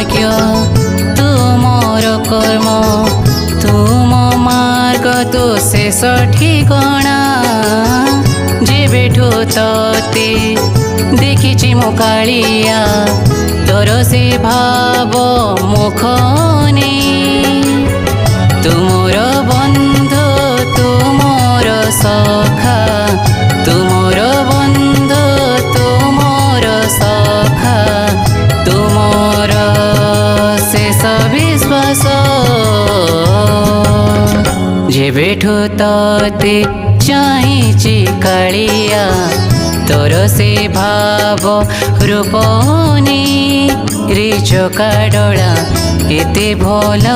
भाग्य तुमर कर्म तुम मार्ग तो शेष ठिकणा जेबेठु तते देखिछि मु कालिया तोर से भाव मुखने तुमर बंधु तुमर सखा तुमर बंधु तुमर सखा तुमर शेष विश्वास जेबेठु तते चाहिछि कालिया तोर से भाव रूपनी रे चकाडोला एते भल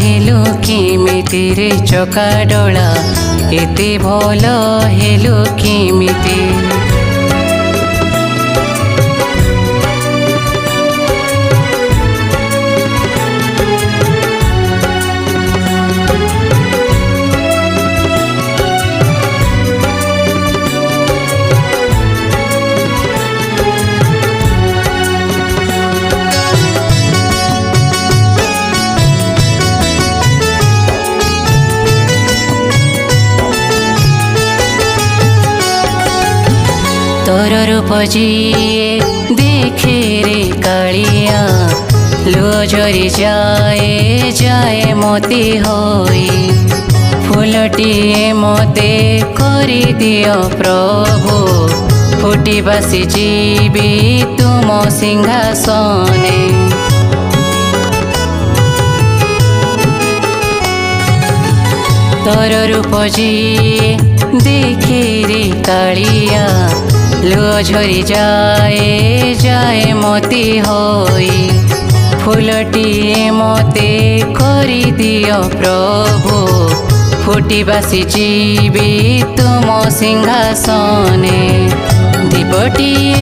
हेलु किमिति रे चकाडोला एते भल हेलु किमिति तोर रूप जिए देखे रे कालिया लुह झरी जाए जाए मोती होई फूलटिए मोते करी दियो प्रभु फुटी बासी जीवी तुम सिंहासने तोर रूप जिए देखे रे कालिया लुह झरी जाए जाए मोती होई फूलटिए मोते करी दियो प्रभु फुटी बासी जीवी तुम सिंहासने दीपटिए